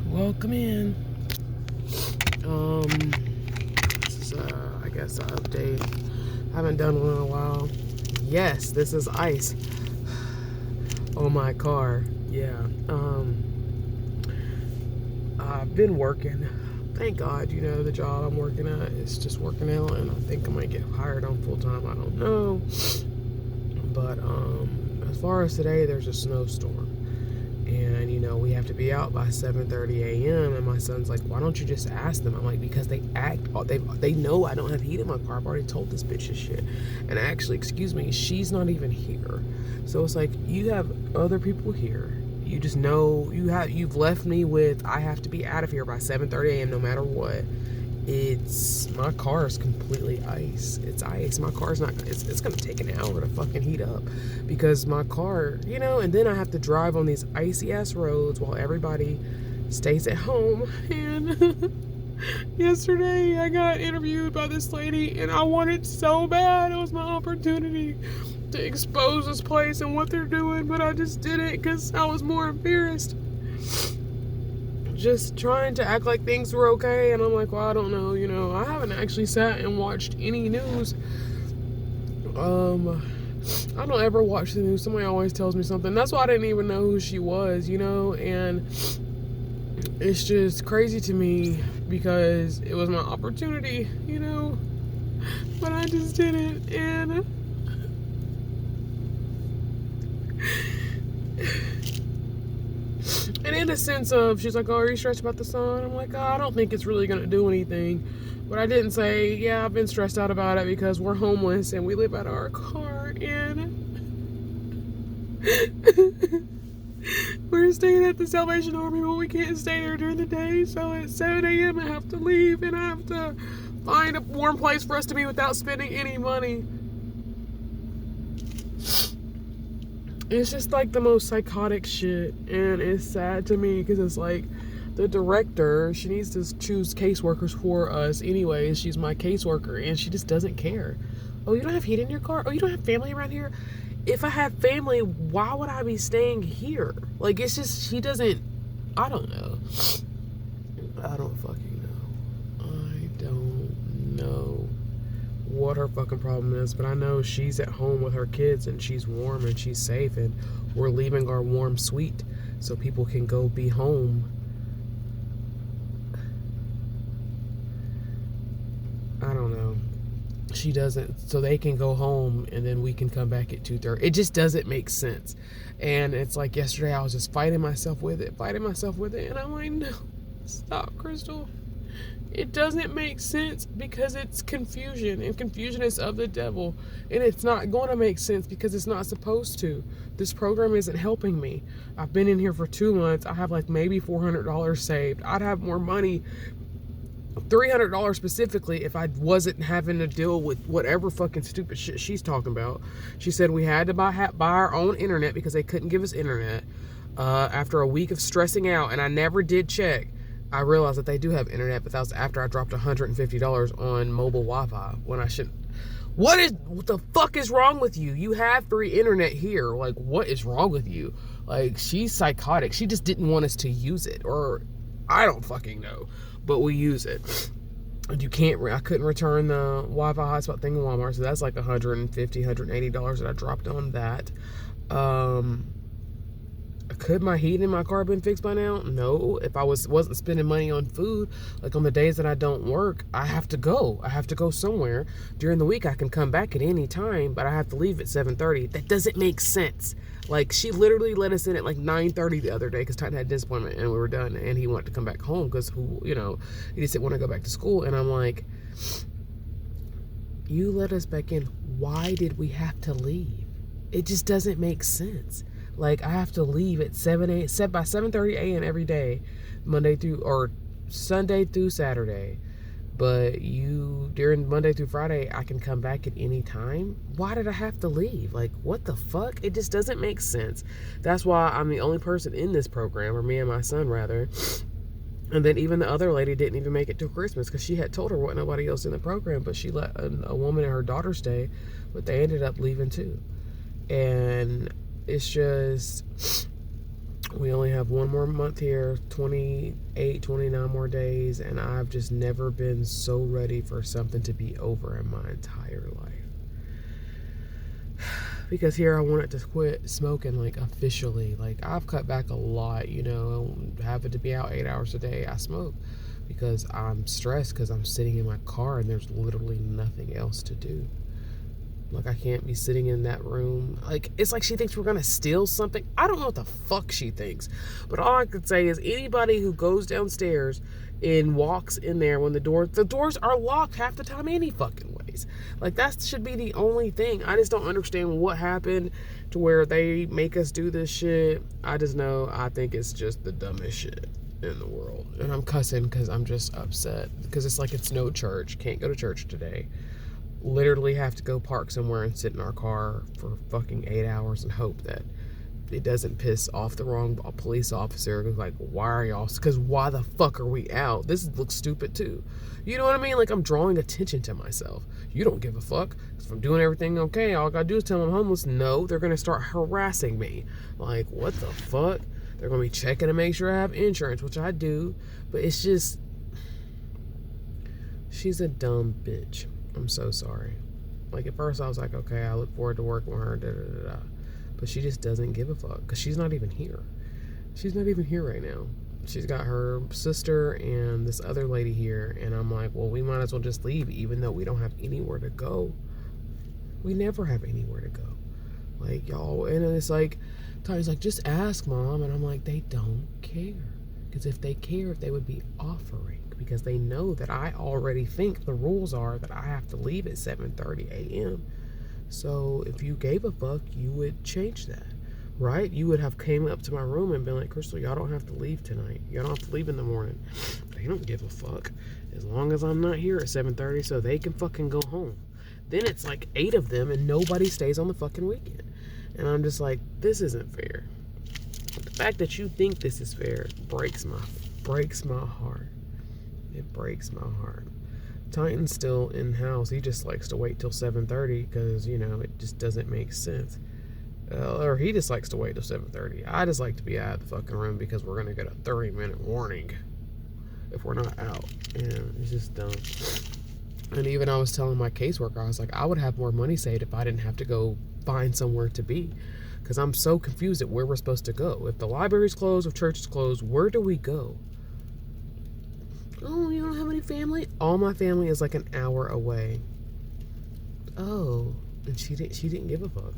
Welcome in. This is I guess an update. Haven't done one in a while. Yes, this is ice on my car. Yeah. I've been working. Thank God, the job I'm working at is just working out, and I think I might get hired on full time. I don't know. But as far as today, there's a snowstorm. And we have to be out by 7:30 a.m. and my son's like, why don't you just ask them? I'm like, because they know I don't have heat in my car. I've already told this bitch this shit. And actually, excuse me, she's not even here. So it's like, you have other people here. You just know you've left me with, I have to be out of here by 7:30 a.m. no matter what. My car is completely ice. It's ice. My car's not, it's gonna take an hour to fucking heat up because my car, and then I have to drive on these icy ass roads while everybody stays at home. And yesterday I got interviewed by this lady and I wanted so bad. It was my opportunity to expose this place and what they're doing, but I just did it because I was more embarrassed. Just trying to act like things were okay, and I'm like, well, I don't know, I haven't actually sat and watched any news. I don't ever watch the news. Somebody always tells me something. That's why I didn't even know who she was, and it's just crazy to me because it was my opportunity, but I just didn't. And in a sense of, she's like, oh, are you stressed about the sun? I'm like, oh, I don't think it's really going to do anything. But I didn't say, yeah, I've been stressed out about it because we're homeless and we live out of our car and we're staying at the Salvation Army, but we can't stay there during the day. So at 7 a.m. I have to leave and I have to find a warm place for us to be without spending any money. It's just like the most psychotic shit, and it's sad to me because it's like the director, she needs to choose caseworkers for us anyways. She's my caseworker and she just doesn't care. Oh, you don't have heat in your car? Oh, you don't have family around here? If I have family, why would I be staying here? Like, it's just, she doesn't, I don't know. I don't fucking know. I don't know what her fucking problem is, but I know she's at home with her kids and she's warm and she's safe, and we're leaving our warm suite so people can go be home. I don't know. She doesn't, so they can go home and then we can come back at 2:30. It just doesn't make sense. And it's like yesterday I was just fighting myself with it, and I'm like, no, stop, Crystal. It doesn't make sense because it's confusion, and confusion is of the devil, and it's not going to make sense because it's not supposed to. This program isn't helping me. I've been in here for 2 months. I have like maybe $400 saved. I'd have more money, $300 specifically, if I wasn't having to deal with whatever fucking stupid shit she's talking about. She said we had to buy our own internet because they couldn't give us internet. After a week of stressing out, and I never did check, I realized that they do have internet, but that was after I dropped $150 on mobile Wi-Fi when I shouldn't. What the fuck is wrong with you? You have free internet here. Like, what is wrong with you? Like, she's psychotic. She just didn't want us to use it, or I don't fucking know, but we use it. And I couldn't return the Wi-Fi hotspot thing in Walmart, so that's like $150, $180 that I dropped on that. Could my heat in my car been fixed by now? No. If I wasn't spending money on food, like on the days that I don't work, I have to go somewhere. During the week I can come back at any time, but I have to leave at 7:30. That doesn't make sense. Like, she literally let us in at like 9:30 the other day because Titan had a disappointment and we were done, and he wanted to come back home because he just didn't want to go back to school. And I'm like, you let us back in. Why did we have to leave? It just doesn't make sense. Like, I have to leave at 7:30 a.m. every day, Sunday through Saturday. But during Monday through Friday, I can come back at any time. Why did I have to leave? Like, what the fuck? It just doesn't make sense. That's why I'm the only person in this program, or me and my son rather. And then even the other lady didn't even make it to Christmas because she had told her what nobody else in the program, but she let a woman and her daughter stay, but they ended up leaving too. And it's just, We only have one more month here, 28, 29 more days, and I've just never been so ready for something to be over in my entire life. Because here I wanted to quit smoking, like, officially. Like, I've cut back a lot, you know, having to be out 8 hours a day. I smoke because I'm stressed because I'm sitting in my car and there's literally nothing else to do. Like, I can't be sitting in that room. Like, it's like she thinks we're gonna steal something. I don't know what the fuck she thinks. But all I could say is anybody who goes downstairs and walks in there when the doors are locked half the time any fucking ways. Like, that should be the only thing. I just don't understand what happened to where they make us do this shit. I just know I think it's just the dumbest shit in the world. And I'm cussing because I'm just upset. Because it's like it's no church. Can't go to church today. Literally have to go park somewhere and sit in our car for fucking 8 hours and hope that it doesn't piss off the wrong police officer. Like, why are y'all? Because why the fuck are we out? This looks stupid too. You know what I mean? Like, I'm drawing attention to myself. You don't give a fuck. If I'm doing everything okay, all I gotta do is tell them I'm homeless. No, they're gonna start harassing me. Like, what the fuck? They're gonna be checking to make sure I have insurance, which I do. But it's just, she's a dumb bitch. I'm so sorry. Like, at first I was like, okay, I look forward to working with her, da da da da. But she just doesn't give a fuck because she's not even here. She's not even here right now. She's got her sister and this other lady here, and I'm like, well, we might as well just leave, even though we don't have anywhere to go. We never have anywhere to go. Like, y'all, and it's like, Ty's like, just ask, Mom. And I'm like, they don't care. Because if they cared, they would be offering. Because they know that I already think the rules are that I have to leave at 7:30 a.m. So if you gave a fuck, you would change that, right? You would have came up to my room and been like, Crystal, y'all don't have to leave tonight. Y'all don't have to leave in the morning. They don't give a fuck. As long as I'm not here at 7:30 so they can fucking go home. Then it's like 8 of them and nobody stays on the fucking weekend. And I'm just like, this isn't fair. The fact that you think this is fair breaks my heart. It breaks my heart. Titan's still in house. He just likes to wait till 7:30 because, you know, it just doesn't make sense. Or he just likes to wait till 7:30. I just like to be out of the fucking room because we're going to get a 30-minute warning if we're not out. And it's just dumb. And even I was telling my caseworker, I was like, I would have more money saved if I didn't have to go find somewhere to be. Because I'm so confused at where we're supposed to go. If the library's closed, if church is closed, where do we go? Oh, you don't have any family? All my family is like an hour away. Oh, and she didn't give a fuck.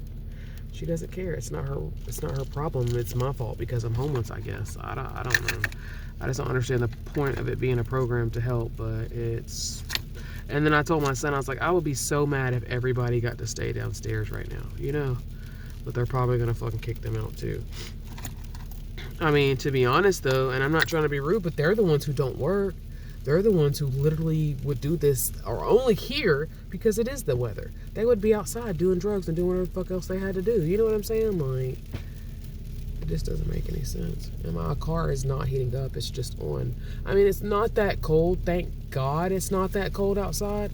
She doesn't care. It's not her problem. It's my fault because I'm homeless, I guess. I don't know. I just don't understand the point of it being a program to help, but it's. And then I told my son, I was like, I would be so mad if everybody got to stay downstairs right now, you know? But they're probably gonna fucking kick them out too. I mean, to be honest though, and I'm not trying to be rude, but they're the ones who don't work. They're the ones who literally would do this, or only here because it is the weather. They would be outside doing drugs and doing whatever the fuck else they had to do. You know what I'm saying? Like, it just doesn't make any sense. And my car is not heating up. It's just on. I mean, it's not that cold. Thank God it's not that cold outside.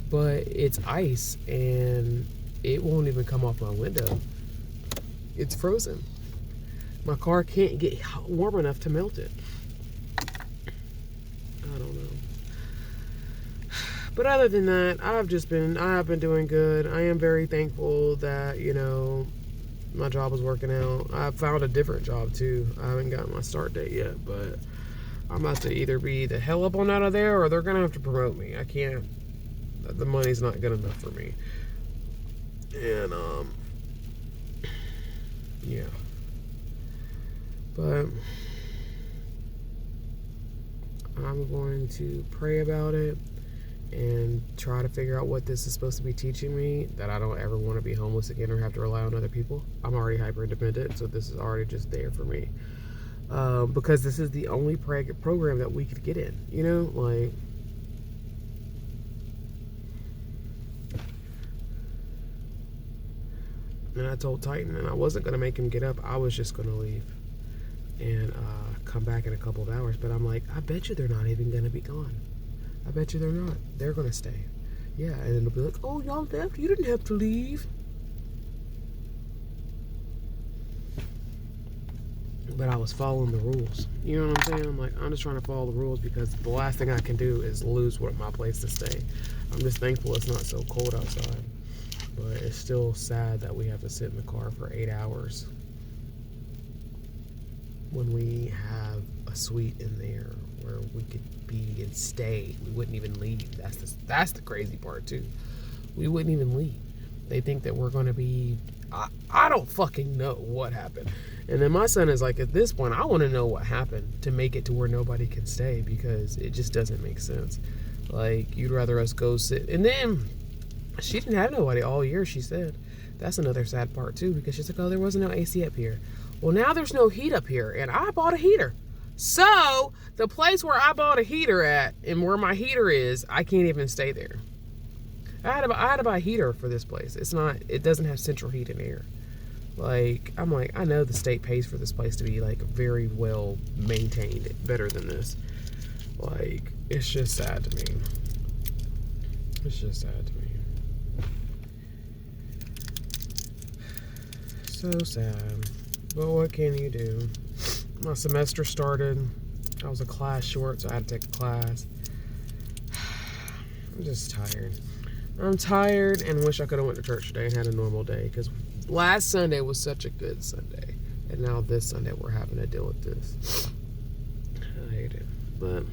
But it's ice, and it won't even come off my window. It's frozen. My car can't get warm enough to melt it. I don't know. But other than that, I have been doing good. I am very thankful that, you know, my job was working out. I found a different job too. I haven't gotten my start date yet, but I'm about to either be the hell up on out of there or they're going to have to promote me. I can't, the money's not good enough for me. And, yeah. But I'm going to pray about it and try to figure out what this is supposed to be teaching me, that I don't ever want to be homeless again or have to rely on other people. I'm already hyper independent, so this is already just there for me. Because this is the only program that we could get in, you know, like. And I told Titan, and I wasn't going to make him get up. I was just going to leave and come back in a couple of hours. But I'm like, I bet you they're not even going to be gone. I bet you they're not. They're going to stay. Yeah, and it'll be like, oh, y'all left? You didn't have to leave. but I was following the rules. You know what I'm saying? I'm like, I'm just trying to follow the rules because the last thing I can do is lose my place to stay. I'm just thankful it's not so cold outside, but it's still sad that we have to sit in the car for 8 hours when we have a suite in there where we could be and stay. We wouldn't even leave. That's the crazy part too. We wouldn't even leave. They think that we're going to be, I don't fucking know what happened. And then my son is like, at this point, I want to know what happened to make it to where nobody can stay, because it just doesn't make sense. Like, you'd rather us go sit. And then she didn't have nobody all year, she said. That's another sad part too, because she's like, oh, there wasn't no AC up here. Well, now there's no heat up here, and I bought a heater. So the place where I bought a heater at and where my heater is, I can't even stay there. I had to buy a heater for this place. It doesn't have central heat and air. Like, I'm like, I know the state pays for this place to be like very well maintained, better than this. Like, it's just sad to me. It's just sad to me. So sad. But what can you do? My semester started. I was a class short, so I had to take a class. I'm just tired. I'm tired and wish I could have went to church today and had a normal day, because last Sunday was such a good Sunday, and now this Sunday we're having to deal with this. I hate it, but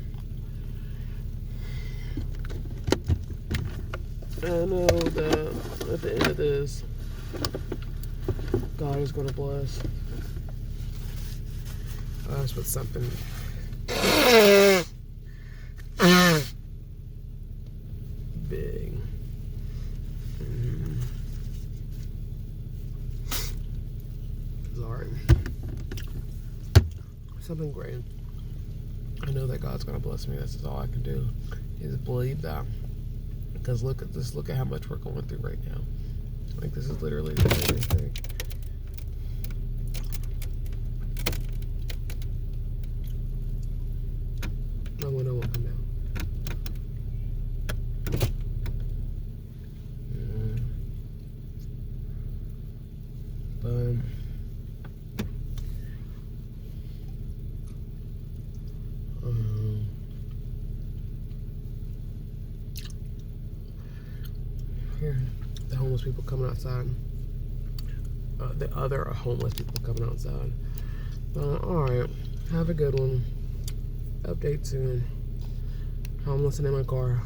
I know that at the end of this, God is going to bless us with something big. Sorry. Something great. I know that God's going to bless me. This is all I can do, is believe that. Because look at this. Look at how much we're going through right now. Like, this is literally the biggest thing. My window won't come down. But here, the homeless people coming outside. The other homeless people coming outside. Alright, have a good one. Update soon. I'm listening in my car.